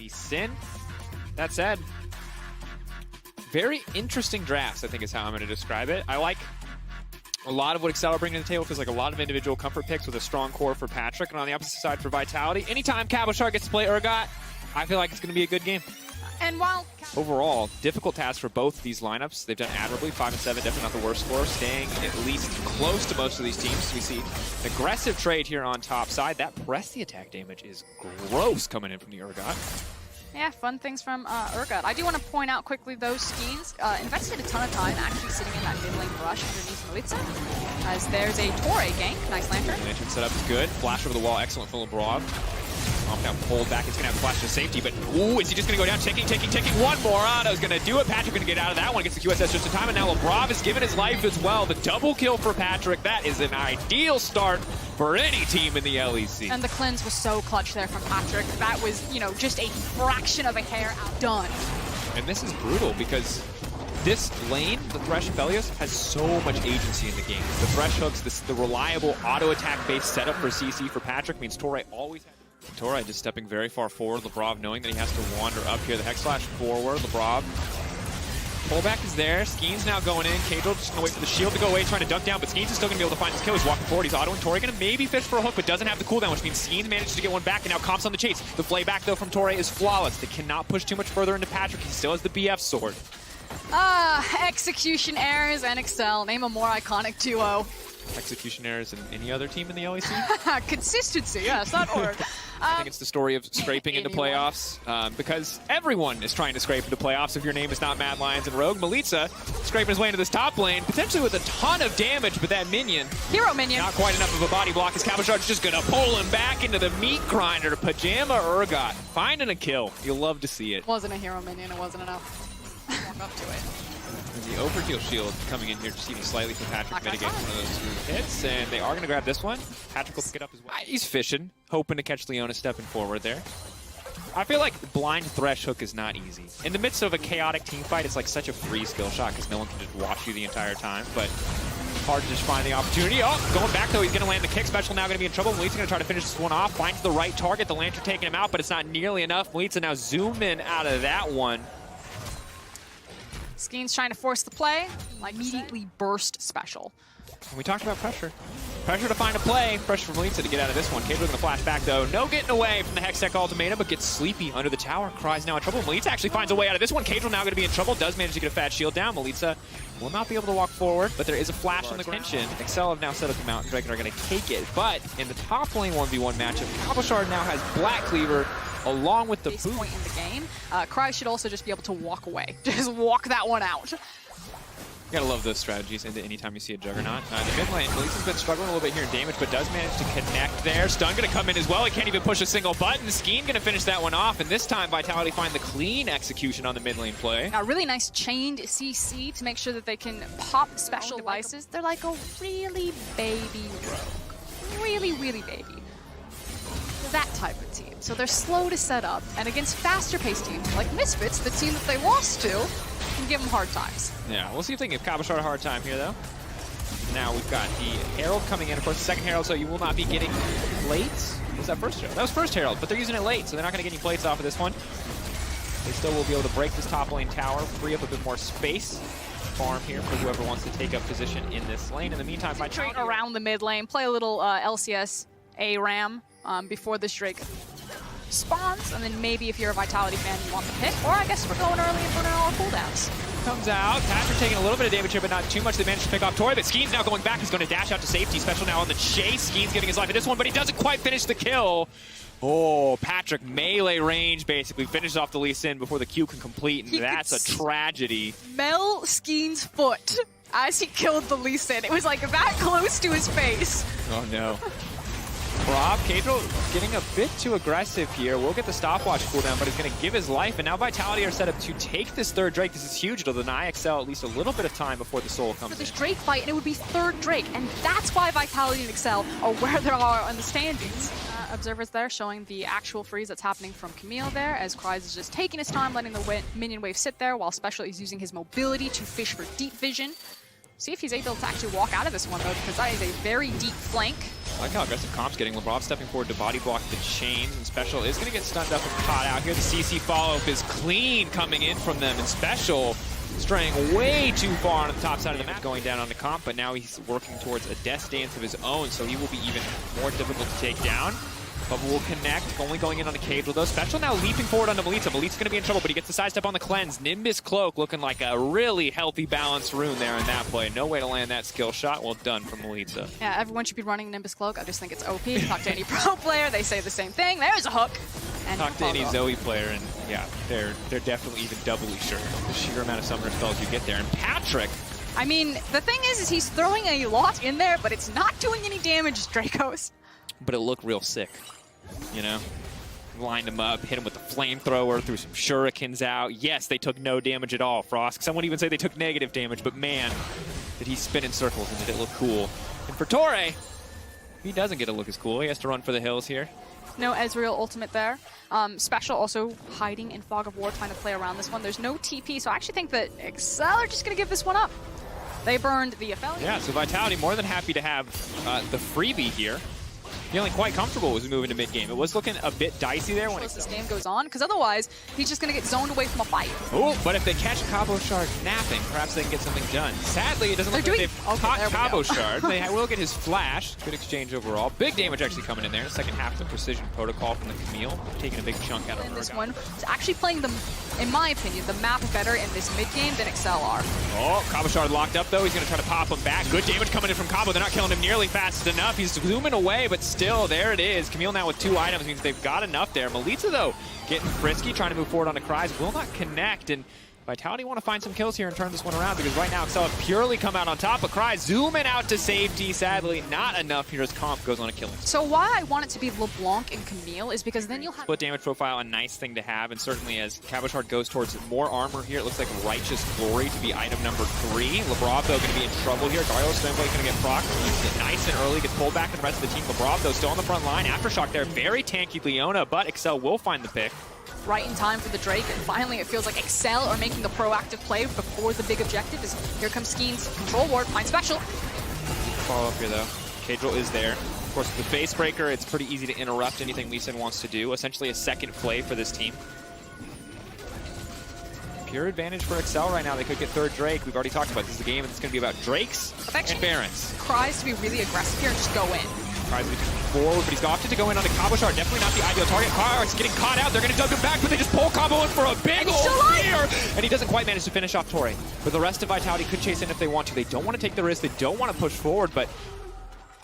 Lee Sin. That said, very interesting drafts, I think is how I'm going to describe it. I like a lot of what Excel are bringing to the table. Feels like a lot of individual comfort picks with a strong core for Patrick. And on the opposite side for Vitality, anytime Cabochard gets to play Urgot, I feel like it's going to be a good game. And while overall, difficult task for both these lineups. They've done admirably, 5 and 7, definitely not the worst score, staying at least close to most of these teams. We see an aggressive trade here on top side. That press the attack damage is gross coming in from the Urgot. yeah, fun things from Urgot. I do want to point out quickly those Skeens invested a ton of time actually sitting in that mid lane brush underneath Melitza, as there's a Torre gank. Nice Lantern. Lantern setup is good. Flash over the wall, excellent from LeBron. Now pulled back, it's gonna have flash to safety, but ooh, is he just gonna go down? Taking. One more Auto's gonna do it. Patrick gonna get out of that one, gets the QSS just in time, and now LeBron is giving his life as well. The double kill for Patrick. That is an ideal start for any team in the LEC. And the cleanse was so clutch there from Patrick. That was, you know, just a fraction of a hair outdone. And this is brutal because this lane, the Thresh Felios, has so much agency in the game. The Thresh hooks, the reliable auto attack based setup for CC for Patrick means Torre always has. Torre just stepping very far forward. Lebrov knowing that he has to wander up here. The Hex Flash forward. Lebrov. Pullback is there. Skeen's now going in. Cadril just going to wait for the shield to go away, trying to dunk down, but Skeens is still going to be able to find his kill. He's walking forward. He's autoing. Torre going to maybe fish for a hook, but doesn't have the cooldown, which means Skeens manages to get one back, and now Comp's on the chase. The play back, though, from Torre is flawless. They cannot push too much further into Patrick. He still has the BF sword. Execution Errors and Excel. Name a more iconic duo. Execution Errors in any other team in the LEC? Consistency, yes, that word. I think it's the story of scraping into playoffs, because everyone is trying to scrape into playoffs if your name is not Mad Lions and Rogue. Melitza scraping his way into this top lane, potentially with a ton of damage, but that minion, Hero minion, not quite enough of a body block as Cabochard's just gonna pull him back into the meat grinder. Pajama Urgot finding a kill. You'll love to see it. Wasn't a hero minion, it wasn't enough. Walk up to it. The overkill shield coming in here just even slightly for Patrick, mitigating one of those 2 hits, and they are going to grab this one. Patrick will pick it up as well. He's fishing, hoping to catch Leona stepping forward there. I feel like blind Thresh hook is not easy. In the midst of a chaotic team fight, it's like such a free skill shot because no one can just watch you the entire time, but hard to just find the opportunity. Oh, going back though, he's going to land the kick. Special now going to be in trouble. Melitza going to try to finish this one off, finds the right target. The Lantern taking him out, but it's not nearly enough. Melitza now zoom in out of that one. Skeen's trying to force the play, immediately burst special. We talked about pressure. Pressure to find a play. Pressure from Melitza to get out of this one. Cadril going to flash back though. No getting away from the Hextech ultimatum, but gets sleepy under the tower. Cries now in trouble. Melitza actually finds a way out of this one. Cadril now going to be in trouble. Does manage to get a fat shield down. Melitza will not be able to walk forward, but there is a flash on the tension. Excel have now set up the Mountain Dragon, are going to take it. But in the top lane 1v1 matchup, Cabochard now has Black Cleaver along with the Base point in the game. Cry should also just be able to walk away. Just walk that one out. You gotta love those strategies into anytime you see a Juggernaut. The mid lane, Melitza's been struggling a little bit here in damage, but does manage to connect there. Stun gonna come in as well. He can't even push a single button. Skeen gonna finish that one off, and this time Vitality find the clean execution on the mid lane play. A really nice chained CC to make sure that they can pop special devices. They're like a really baby rogue. Really, really baby. That type of team. So they're slow to set up, and against faster paced teams like Misfits, the team that they lost to, can give them hard times. Yeah, we'll see if they can give Cabochard a hard time here though. Now we've got the Herald coming in, of course the second Herald, so you will not be getting plates. Was that first Herald? That was first Herald, but they're using it late, so they're not going to get any plates off of this one. They still will be able to break this top lane tower, free up a bit more space. Farm here for whoever wants to take up position in this lane. In the meantime, Vitality around the mid lane, play a little LCS ARAM before this Drake spawns, and then maybe if you're a Vitality fan, you want the pick, or I guess we're going early for an hour cooldowns. Comes out, Patrick taking a little bit of damage here, but not too much. They managed to pick off Torre, but Skeen's now going back. He's going to dash out to safety. Special now on the chase. Skeen's getting his life at this one, but he doesn't quite finish the kill. Oh, Patrick melee range basically finishes off the Lee Sin before the Q can complete, and that's a tragedy. Mel Skeen's foot as he killed the Lee Sin. It was like that close to his face. Oh no. Rob, Cadril getting a bit too aggressive here. We'll get the stopwatch cooldown, but he's going to give his life. And now Vitality are set up to take this third Drake. This is huge. It'll deny Excel at least a little bit of time before the soul comes in. This Drake fight, and it would be third Drake. And that's why Vitality and Excel are where they are on the standings. Observers there showing the actual freeze that's happening from Camille there, as Kryze is just taking his time, letting the minion wave sit there, while Special is using his mobility to fish for deep vision. See if he's able to actually walk out of this one, though, because that is a very deep flank. I like how aggressive Comp's getting. Labrov stepping forward to body block the chain. And Special is going to get stunned up and caught out here. The CC follow-up is clean coming in from them. And Special straying way too far on the top side of the map, going down on the Comp, but now he's working towards a death dance of his own, so he will be even more difficult to take down. Bubble will connect, only going in on the Cage. Though Special now leaping forward onto Melitza. Melitza's going to be in trouble, but he gets the sidestep on the cleanse. Nimbus Cloak looking like a really healthy balanced rune there in that play. No way to land that skill shot. Well done from Melitza. Yeah, everyone should be running Nimbus Cloak. I just think it's OP. Talk to any pro player, they say the same thing. There's a hook. And talk to any Zoe player, and yeah, they're definitely even doubly sure. The sheer amount of summoner spells you get there. And Patrick, I mean, the thing is he's throwing a lot in there, but it's not doing any damage, Dracos. But it looked real sick, you know? Lined him up, hit him with the flamethrower, threw some shurikens out. Yes, they took no damage at all, Frost. Some would even say they took negative damage, but man, did he spin in circles and did it look cool. And for Torre, he doesn't get to look as cool. He has to run for the hills here. No Ezreal ultimate there. Special also hiding in Fog of War, trying to play around this one. There's no TP, so I actually think that Excel are just going to give this one up. They burned the Aphelios. Yeah, so Vitality more than happy to have the freebie here. Feeling quite comfortable as we move into mid-game. It was looking a bit dicey there when this game goes on, because otherwise he's just going to get zoned away from a fight. Oh, but if they catch Cabo Shard napping, perhaps they can get something done. Sadly, it doesn't look like they've caught Cabo Shard. They will get his flash. Good exchange overall. Big damage actually coming in there. The second half of the precision protocol from the Camille, taking a big chunk out of this one. It's actually playing them, in my opinion, the map better in this mid-game than Excel are. Oh, Cabo Shard locked up though. He's going to try to pop him back. Good damage coming in from Cabo. They're not killing him nearly fast enough. He's zooming away, but still, there it is. Camille now with 2 items means they've got enough there. Melitza, though, getting frisky, trying to move forward onto Cries. Will not connect, and Vitality want to find some kills here and turn this one around, because right now Excel have purely come out on top, but Cries zooming out to safety. Sadly, not enough here as Comp goes on a killing. So why I want it to be LeBlanc and Camille is because then you'll have... Split damage profile, a nice thing to have, and certainly as Cabo Shard goes towards more armor here, it looks like Righteous Glory to be item number 3. Labrov, though, going to be in trouble here. Dario Stoneblade's going to get proc. He's nice and early, gets pulled back in the rest of the team. Labrov, though, still on the front line. Aftershock there, very tanky Leona, but Excel will find the pick. Right in time for the Drake, and finally it feels like Excel are making the proactive play before the big objective is here comes Skeen's control ward, find Special. Follow up here though. Cadril is there. Of course, with Base Breaker, it's pretty easy to interrupt anything Lee Sin wants to do. Essentially a second play for this team. Pure advantage for Excel right now. They could get third Drake. We've already talked about this is a game that's going to be about Drakes and Barons. Cries to be really aggressive here and just go in. Cries to be forward, but he's opted to go in on the Cabo Shard. Definitely not the ideal target. Cars getting caught out. They're going to dug him back, but they just pull Cabo in for a big old spear. And he doesn't quite manage to finish off Torre. But the rest of Vitality could chase in if they want to. They don't want to take the risk. They don't want to push forward, but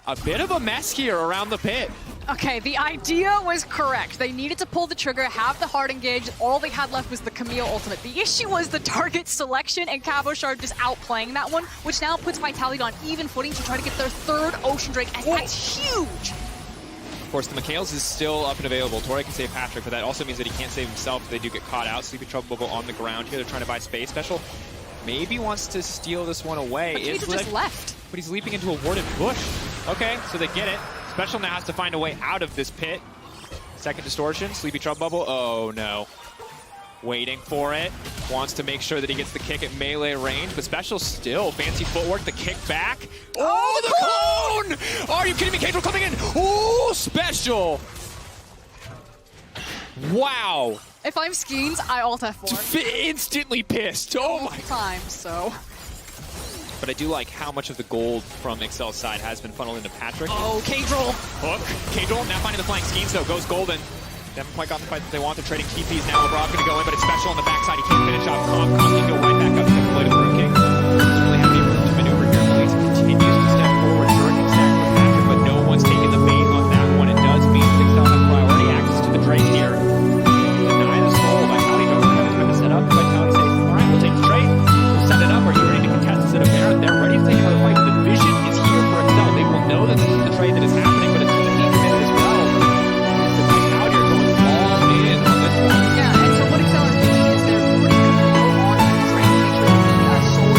a bit of a mess here around the pit. Okay, the idea was correct. They needed to pull the trigger, have the hard engage. All they had left was the Camille ultimate. The issue was the target selection and Cabo Shard just outplaying that one, which now puts Vitality on even footing to try to get their third Ocean Drake, and that's huge. Of course, the Mikhails is still up and available. Torre can save Patrick, but that also means that he can't save himself if they do get caught out. Sleepy Trouble Bubble on the ground here. They're trying to buy space. Special maybe wants to steal this one away. But Cadril just left. But he's leaping into a warded bush. Okay, so they get it. Special now has to find a way out of this pit. Second distortion, Sleepy Trouble Bubble. Oh no. Waiting for it. Wants to make sure that he gets the kick at melee range, but Special still. Fancy footwork, the kick back. Oh, the clone! Are you kidding me? Cadril coming in. Oh, Special. Wow. If I'm Skeens, I ult F4. Instantly pissed. Oh my time, so. But I do like how much of the gold from Excel's side has been funneled into Patrick. Oh, Cadril. Hook. Cadril now finding the flying Skeens though. Goes golden. They haven't quite gotten the fight that they want. They're trading TPs now. LeBron's going to go in, but it's Special on the backside. He can't finish off Comp. Comp can go right back up to the blade of the Rune King. Doesn't really have any room to maneuver here. Melitza continues to step forward. Shuriken stack with Patrick, but no one's taking the bait on that one. It does mean Excel have priority access to the Drake here. Deny the soul. Vitality don't have time to set up. Vitality says, all right, we'll take the trade. We'll set it up. Are you ready to contest instead of Baron? They're ready to take another fight. The vision is here for Excel. They will know that this is the trade that is happening, but it's easy to miss as well. The Vitality are going all in on this one. Yeah, and so what Excel are doing is they're putting control on the Drake, make sure that the soul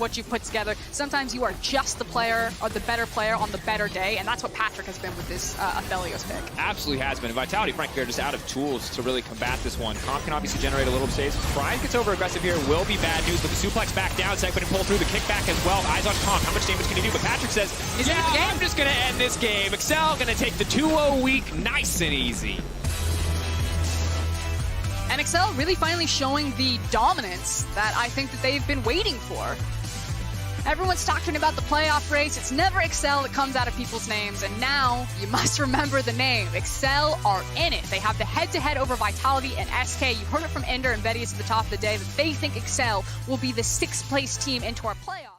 what you put together. Sometimes you are just the player or the better player on the better day, and that's what Patrick has been with this Aphelios pick. Absolutely has been. Vitality, frankly, are just out of tools to really combat this one. Comp can obviously generate a little space. Pride gets over aggressive here, will be bad news, but the suplex back down, Segment and pull through the kickback as well. Eyes on Comp, how much damage can he do? But Patrick says, yeah, I'm just going to end this game. Excel going to take the 2-0 week nice and easy. And Excel really finally showing the dominance that I think that they've been waiting for. Everyone's talking about the playoff race. It's never Excel that comes out of people's names. And now you must remember the name. Excel are in it. They have the head-to-head over Vitality and SK. You heard it from Ender and Vedius at the top of the day that they think Excel will be the 6th place team into our playoff.